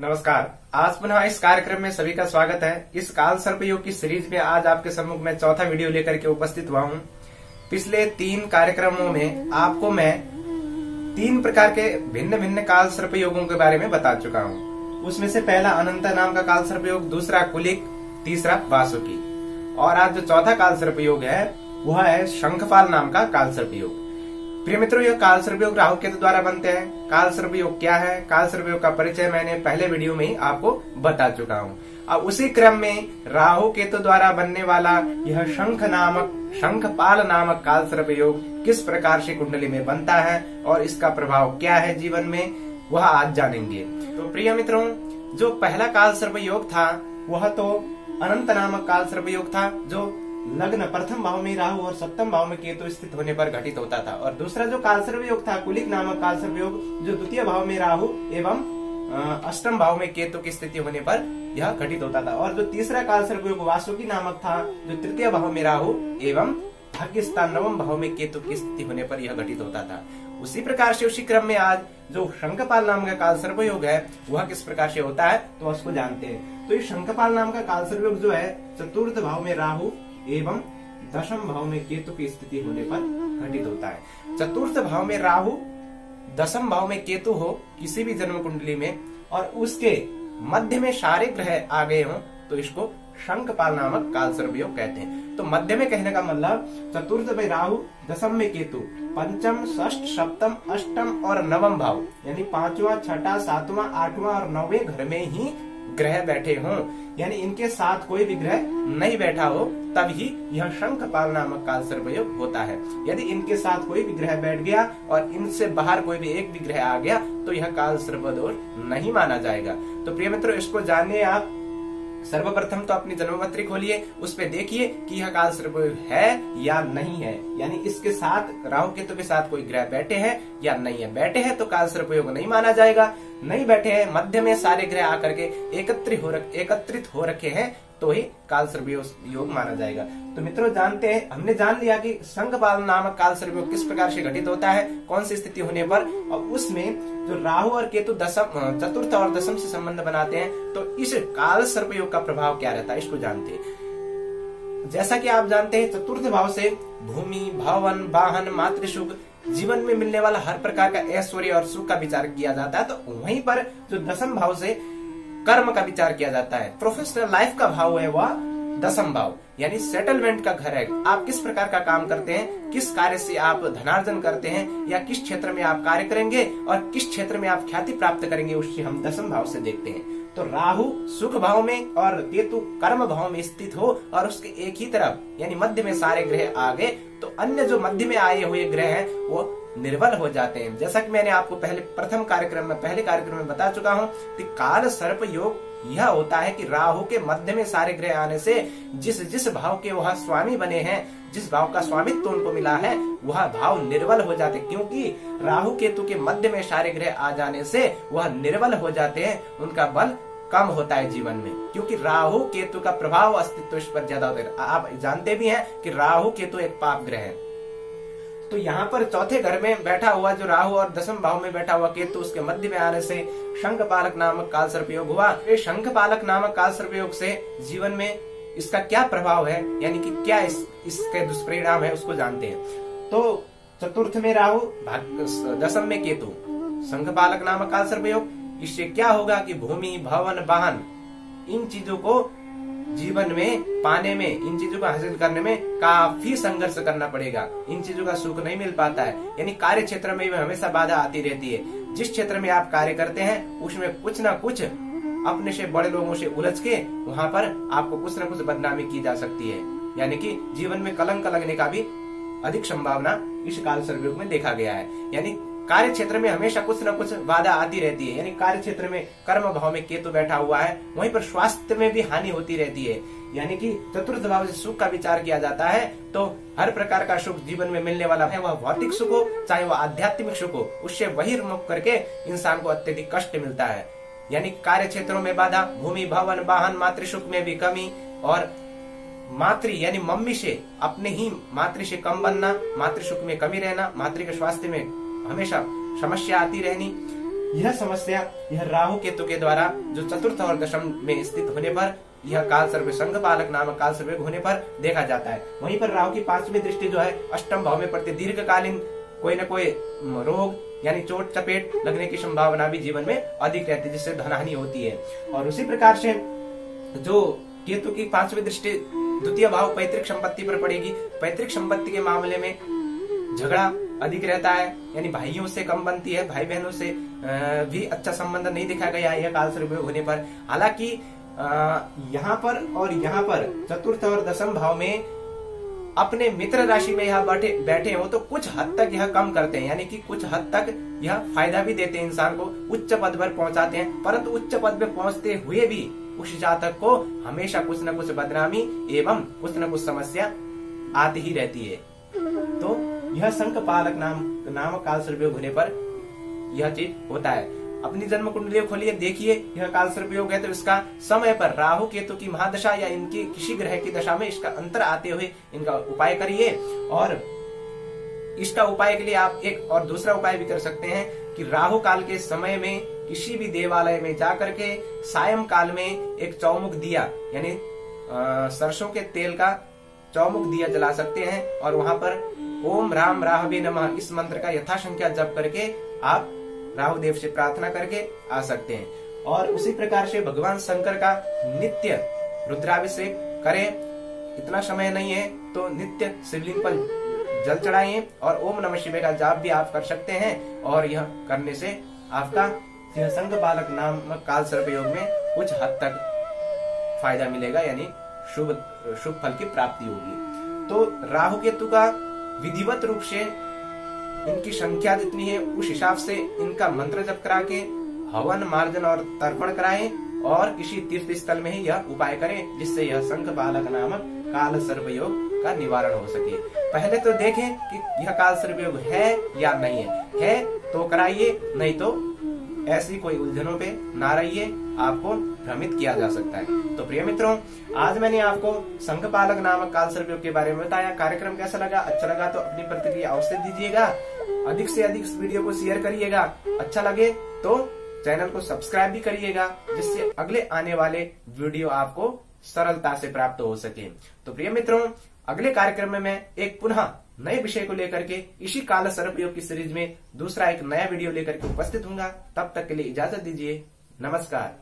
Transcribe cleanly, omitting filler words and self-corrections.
नमस्कार। आज पुनः इस कार्यक्रम में सभी का स्वागत है। इस काल सर्प योग की सीरीज में आज आपके सम्मुख में चौथा वीडियो लेकर के उपस्थित हुआ हूँ। पिछले 3 कार्यक्रमों में आपको मैं 3 प्रकार के भिन्न भिन्न काल सर्प योगों के बारे में बता चुका हूँ। उसमें से पहला अनंत नाम का काल सर्प योग, दूसरा कुलिक, तीसरा वासुकी, और आज जो चौथा काल सर्प योग है वह है शंखपाल नाम का काल सर्प योग। प्रिय मित्रों, यह काल सर्प योग राहु केतु द्वारा बनते हैं। काल सर्प योग क्या है? काल सर्प योग का परिचय मैंने पहले वीडियो में ही आपको बता चुका हूँ। अब उसी क्रम में राहु केतु द्वारा बनने वाला यह शंखपाल नामक काल सर्प योग किस प्रकार से कुंडली में बनता है और इसका प्रभाव क्या है जीवन में, वह आज जानेंगे। तो प्रिय मित्रों, जो पहला काल सर्प योग था वह तो अनंत नामक काल सर्प योग था, जो लग्न प्रथम भाव में राहु और सप्तम भाव में केतु स्थित होने पर घटित होता था। और दूसरा जो काल सर्प योग था कुलिक नामक काल सर्प योग, जो द्वितीय भाव में राहु एवं अष्टम भाव में केतु की स्थिति होने पर यह घटित होता था। और जो तीसरा काल सर्प योग वासुकी नामक था, जो तृतीय भाव में राहु एवं भाग्य स्थान नवम भाव में केतु की स्थिति होने पर यह घटित होता था। उसी प्रकार से उसी क्रम में आज जो शंखपाल नाम का काल सर्प योग है वह किस प्रकार से होता है तो उसको जानते हैं। तो ये शंखपाल नाम का काल सर्प योग जो है चतुर्थ भाव में राहु एवं दशम भाव में केतु की स्थिति होने पर घटित होता है। चतुर्थ भाव में राहु, दशम भाव में केतु हो किसी भी जन्म कुंडली में और उसके मध्य में सारे ग्रह आ गए हों तो इसको शंखपाल नामक काल सर्प योग कहते हैं। तो मध्य में कहने का मतलब चतुर्थ में राहु, दशम में केतु, पंचम, षष्ठ, सप्तम, अष्टम और नवम भाव यानी 5वां, 6वां, 7वां, 8वां और 9वें घर में ही ग्रह बैठे हों, यानी इनके साथ कोई भी ग्रह नहीं बैठा हो तभी यह शंखपाल नामक काल सर्प योग होता है। यदि इनके साथ कोई भी ग्रह बैठ गया और इनसे बाहर कोई भी एक भी ग्रह आ गया तो यह काल सर्प दोष नहीं माना जाएगा। तो प्रिय मित्रों, इसको जानिए आप। सर्वप्रथम तो अपनी जन्मपत्री खोलिए, उस पे देखिए कि यह काल सर्प है या नहीं है, यानी इसके साथ राहु केतु के साथ कोई ग्रह बैठे हैं या नहीं है। बैठे हैं तो काल सर्प योग नहीं माना जाएगा, नहीं बैठे हैं, मध्य में सारे ग्रह आकर के एकत्रित हो रखे हैं तो ही काल सर्प योग माना जाएगा। तो मित्रों, जानते हैं, हमने जान लिया कि शंखपाल नामक काल सर्प योग किस प्रकार से घटित होता है, कौन सी स्थिति होने पर, और उसमें जो राहु और केतु चतुर्थ और दशम से संबंध बनाते हैं तो इस काल सर्प योग का प्रभाव क्या रहता है इसको जानते हैं। जैसा कि आप जानते हैं, चतुर्थ भाव से भूमि, भवन, वाहन, मातृसुख, जीवन में मिलने वाला हर प्रकार का ऐश्वर्य और सुख का विचार किया जाता है। तो वहीं पर जो दशम भाव से कर्म का विचार किया जाता है, प्रोफेशनल लाइफ का भाव है वह दशम भाव, यानी सेटलमेंट का घर है। आप किस प्रकार का काम करते हैं, किस कार्य से आप धनार्जन करते हैं या किस क्षेत्र में आप कार्य करेंगे और किस क्षेत्र में आप ख्याति प्राप्त करेंगे, उससे हम दशम भाव से देखते हैं। तो राहु सुख भाव में और केतु कर्म भाव में स्थित हो और उसके एक ही तरफ यानी मध्य में सारे ग्रह आ गए तो अन्य जो मध्य में आए हुए ग्रह हैं वो निर्बल हो जाते हैं। जैसा कि मैंने आपको पहले कार्यक्रम में बता चुका हूँ कि काल सर्प योग यह होता है कि राहु के मध्य में सारे ग्रह आने से जिस भाव के वह स्वामी बने हैं, जिस भाव का स्वामित्व उनको मिला है वह भाव निर्बल हो जाते, क्योंकि राहु केतु के मध्य में सारे ग्रह आ जाने से वह निर्बल हो जाते हैं, उनका बल कम होता है जीवन में, क्योंकि राहु केतु का प्रभाव अस्तित्व इस पर ज्यादा होता है। आप जानते भी हैं कि राहु केतु एक पाप ग्रह है। तो यहाँ पर चौथे घर में बैठा हुआ जो राहु और दशम भाव में बैठा हुआ केतु, उसके मध्य में आने से शंखपालक नामक काल सर्प योग हुआ। ये शंखपालक नामक काल सर्प योग से जीवन में इसका क्या प्रभाव है, यानी कि क्या इसके दुष्परिणाम है, उसको जानते हैं। तो चतुर्थ में राहु, दशम में केतु, शंखपालक नामक काल सर्प योग, इससे क्या होगा कि भूमि, भवन, वाहन, इन चीजों को जीवन में पाने में, इन चीजों को हासिल करने में काफी संघर्ष करना पड़ेगा। इन चीजों का सुख नहीं मिल पाता है, यानी कार्य क्षेत्र में भी हमेशा बाधा आती रहती है। जिस क्षेत्र में आप कार्य करते हैं उसमें कुछ ना कुछ अपने से बड़े लोगों से उलझ के वहाँ पर आपको कुछ न कुछ बदनामी की जा सकती है, यानी कि जीवन में कलंक लगने का भी अधिक संभावना इस काल सर्प योग में देखा गया है। यानी कार्य क्षेत्र में हमेशा कुछ न कुछ बाधा आती रहती है, यानी कार्य क्षेत्र में कर्म भाव में केतु बैठा हुआ है, वहीं पर स्वास्थ्य में भी हानि होती रहती है। यानी कि चतुर्थ भाव से सुख का विचार किया जाता है तो हर प्रकार का सुख जीवन में मिलने वाला है, वह भौतिक सुख हो चाहे वह आध्यात्मिक सुख हो, उससे बहिर्मुख करके इंसान को अत्यधिक कष्ट मिलता है। यानी कार्य क्षेत्रों में बाधा, भूमि, भवन, वाहन, मातृसुख में भी कमी और यानी मम्मी से अपने ही मातृ से कम बनना, मातृसुख में कमी रहना, मातृ के स्वास्थ्य में हमेशा समस्या आती रहनी, यह समस्या यह राहु केतु के द्वारा जो चतुर्थ और दशम में स्थित होने पर यह काल सर्प संघ पालक नामक काल सर्प होने पर देखा जाता है। वहीं पर राहु की 5वीं दृष्टि जो है अष्टम भाव में पड़ती, दीर्घकालीन कोई न कोई रोग यानी चोट चपेट लगने की संभावना भी जीवन में अधिक रहती है, जिससे धनहानि होती है। और उसी प्रकार से जो केतु की 5वीं दृष्टि द्वितीय भाव पैतृक संपत्ति पर पड़ेगी, पैतृक संपत्ति के मामले में झगड़ा अधिक रहता है, यानी भाइयों से कम बनती है, भाई बहनों से भी अच्छा संबंध नहीं देखा गया है काल सर्प होने पर। हालांकि यहाँ पर और यहाँ पर चतुर्थ और दशम भाव में अपने मित्र राशि में यह बैठे हो तो कुछ हद तक यह कम करते हैं, यानी कि कुछ हद तक यह फायदा भी देते हैं, इंसान को उच्च पद पर पहुंचाते हैं। परंतु उच्च पद पर पहुंचते हुए भी उस जातक को हमेशा कुछ न कुछ बदनामी एवं कुछ न कुछ समस्या आती ही रहती है। तो यह संघ पालक नाम काल सर्पयोग होने पर यह चीज होता है। अपनी जन्म कुंडली खोलिए, देखिए यह काल सर्पयोग है तो इसका समय पर राहु केतु की महादशा या इनकी किसी ग्रह की दशा में इसका अंतर आते हुए इनका उपाय करिए। और इसका उपाय के लिए आप एक और दूसरा उपाय भी कर सकते हैं कि राहु काल के समय में किसी भी देवालय में जाकर के सायं काल में एक चौमुख दिया यानी सरसों के तेल का चौमुख दिया जला सकते हैं और वहां पर ओम राम राहवे नमः इस मंत्र का यथासंख्या जप करके आप राहु देव से प्रार्थना करके आ सकते हैं। और उसी प्रकार से भगवान शंकर का नित्य रुद्राभिषेक करें। इतना समय नहीं है तो नित्य शिवलिंग पर जल चढ़ाइए और ओम नमः शिवाय का जाप भी आप कर सकते हैं। और यह करने से आपका यह संघ पालक नामक काल सर्प योग में कुछ हद तक फायदा मिलेगा, यानी शुभ फल की प्राप्ति होगी। तो राहु केतु का विधिवत रूप से इनकी संख्या जितनी है उस हिसाब से इनका मंत्र जप करा के हवन मार्जन और तर्पण कराएं और किसी तीर्थ स्थल में ही यह उपाय करें, जिससे यह संघ पालक नामक काल सर्प योग का निवारण हो सके। पहले तो देखें कि यह काल सर्प योग है या नहीं है तो कराइए, नहीं तो ऐसी कोई उलझनों पे ना रहिए, आपको भ्रमित किया जा सकता है। तो प्रिय मित्रों, आज मैंने आपको संघ पालक नामक काल सर्प योग के बारे में बताया। कार्यक्रम कैसा लगा? अच्छा लगा तो अपनी प्रतिक्रिया अवश्य दीजिएगा। अधिक से अधिक इस वीडियो को शेयर करिएगा। अच्छा लगे तो चैनल को सब्सक्राइब भी करिएगा, जिससे अगले आने वाले वीडियो आपको सरलता से प्राप्त हो सके। तो प्रिय मित्रों, अगले कार्यक्रम में मैं एक पुनः नए विषय को लेकर के इसी काल सर्प योग की सीरीज में दूसरा एक नया वीडियो लेकर के उपस्थित हूँ। तब तक के लिए इजाजत दीजिए। नमस्कार।